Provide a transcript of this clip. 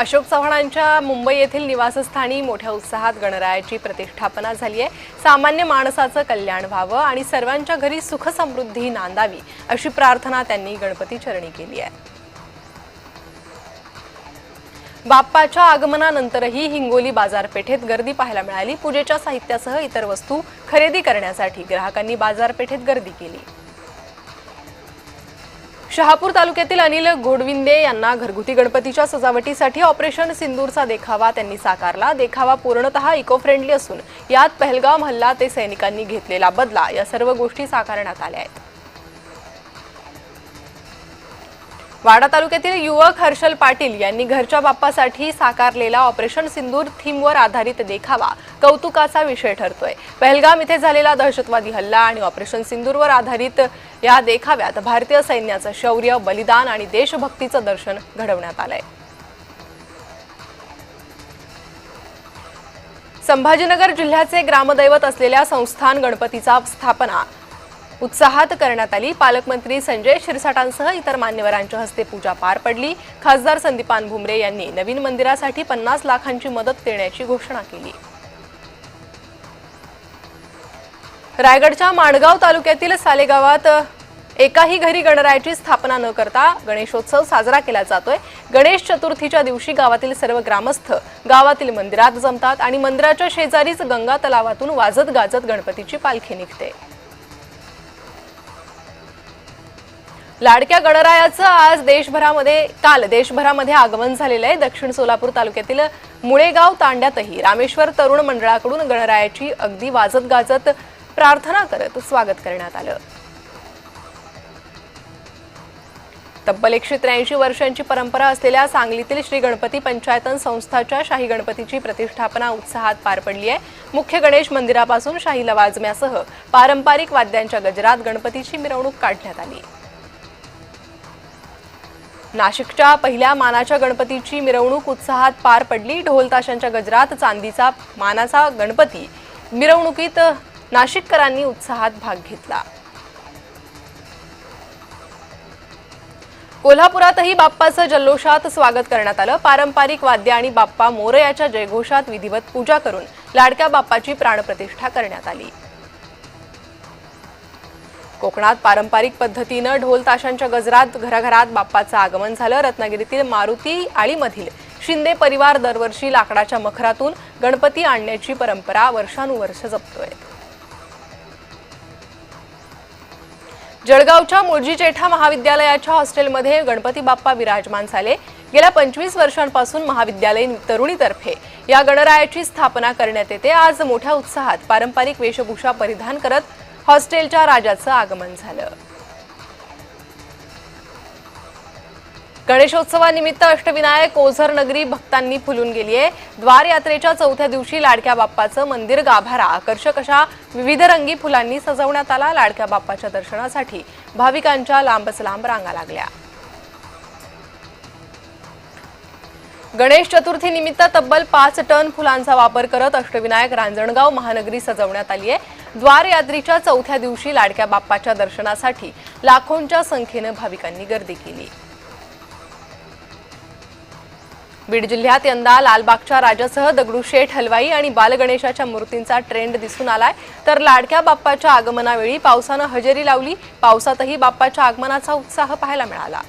अशोक चव्हाणांच्या मुंबई येथील निवासस्थानी मोठ्या उत्साहात गणरायाची प्रतिष्ठापना झाली आहे। सामान्य माणसाचं कल्याण व्हावं आणि सर्वांच्या घरी सुख समृद्धी नांदावी अशी प्रार्थना त्यांनी गणपती चरणी केली आहे। बाप्पाच्या आगमनानंतरही हिंगोली बाजारपेठेत गर्दी पाहायला मिळाली। पूजेच्या साहित्यासह इतर वस्तू खरेदी करण्यासाठी ग्राहकांनी बाजारपेठेत गर्दी केली। शहापूर तालुक्यातील अनिल घोडविंदे यांना घरगुती गणपतीच्या सजावटीसाठी ऑपरेशन सिंदूरचा देखावा त्यांनी साकारला। देखावा पूर्णतः इको फ्रेंडली असून यात पहलगाम हल्ला ते सैनिकांनी घेतलेला बदला या सर्व गोष्टी साकारण्यात आल्या आहेत। वाडा तालुक्यातील युवक हर्षल पाटील यांनी घरच्या बाप्पासाठी साकारलेला ऑपरेशन सिंदूर थीमवर आधारित देखावा कौतुकाचा विषय ठरतोय। पहलगाम इथे झालेला दहशतवादी हल्ला आणि ऑपरेशन सिंदूरवर आधारित या देखाव्यात भारतीय सैन्याचं शौर्य, बलिदान आणि देशभक्तीचं दर्शन घडवण्यात आलंय। संभाजीनगर जिल्ह्याचे ग्रामदैवत असलेल्या संस्थान गणपतीचा स्थापना उत्साहात करण्यात आली। पालकमंत्री संजय शिरसाटांसह इतर मान्यवरांच्या हस्ते पूजा पार पडली। खासदार संदीपान भुमरे यांनी नवीन मंदिरासाठी 50 लाखांची मदत देण्याची घोषणा केली। रायगडच्या माणगाव तालुक्यातील सालेगावात एकाही घरी गणरायाची स्थापना न करता गणेशोत्सव साजरा केला जातोय। गणेश चतुर्थीच्या दिवशी गावातील सर्व ग्रामस्थ गावातील मंदिरात जमतात आणि मंदिराच्या शेजारीच गंगा तलावातून वाजत गाजत गणपतीची पालखी निघते। लाडक्या गणरायाचं काल देशभरामध्ये आगमन झालेलं आहे। दक्षिण सोलापूर तालुक्यातील मुळेगाव तांड्यातही रामेश्वर तरुण मंडळाकडून गणरायाची अगदी वाजत गाजत प्रार्थना करत स्वागत करण्यात आलं। तब्बल 183 वर्षांची परंपरा असलेल्या सांगलीतील श्री गणपती पंचायतन संस्थाच्या शाही गणपतीची प्रतिष्ठापना उत्साहात पार पडली आहे। मुख्य गणेश मंदिरापासून शाही लवाजम्यासह पारंपरिक वाद्यांच्या गजरात गणपतीची मिरवणूक काढण्यात आली। नाशिकच्या पहिल्या मानाच्या गणपतीची मिरवणूक उत्साहात पार पडली। ढोल ताशांच्या गजरात चांदीचा मानाचा गणपती मिरवणुकीत नाशिककरांनी उत्साहात भाग घेतला। कोल्हापुरातही बाप्पाचं जल्लोषात स्वागत करण्यात आलं। पारंपरिक वाद्य आणि बाप्पा मोरयाच्या जयघोषात विधिवत पूजा करून लाडक्या बाप्पाची प्राणप्रतिष्ठा करण्यात आली। कोकणात पारंपरिक पद्धतीनं ढोल ताशांच्या गजरात घराघरात बाप्पाचं आगमन झालं। रत्नागिरीतील मारुती आळीमधील शिंदे परिवार दरवर्षी लाकडाच्या मखरातून गणपती आणण्याची परंपरा वर्षानुवर्ष जपतोय। जळगावच्या मुळजी जेठा महाविद्यालयाच्या हॉस्टेलमध्ये गणपती बाप्पा विराजमान झाले। गेल्या 25 वर्षांपासून महाविद्यालयीन तरुणीतर्फे या गणरायाची स्थापना करण्यात येते। आज मोठ्या उत्साहात पारंपरिक वेशभूषा परिधान करत हॉस्टेलच्या राजाचं आगमन झालं। गणेशोत्सवानिमित्त अष्टविनायक ओझर नगरी भक्तांनी फुलून गेली आहे। द्वार यात्रेच्या चौथ्या दिवशी लाडक्या बाप्पाचं मंदिर गाभारा आकर्षक अशा विविध रंगी फुलांनी सजवण्यात आला। लाडक्या बाप्पाच्या दर्शनासाठी भाविकांच्या लांबच लांब रांगा लागल्या। गणेश चतुर्थी निमित्त तब्बल 5 टन फुलांचा वापर करत अष्टविनायक रांजणगाव महानगरी सजवण्यात आली आहे। द्वार यात्रेच्या चौथ्या दिवशी लाडक्या बाप्पाच्या दर्शनासाठी लाखोंच्या संख्येने भाविकांनी गर्दी केली। बीड जिल्ह्यात यंदा लालबागच्या राजासह दगडूशेठ हलवाई आणि बालगणेशाच्या मूर्तींचा ट्रेंड दिसून आलाय। तर लाडक्या बाप्पाच्या आगमनावेळी पावसानं हजेरी लावली। पावसातही बाप्पाच्या आगमनाचा उत्साह पाहायला मिळाला।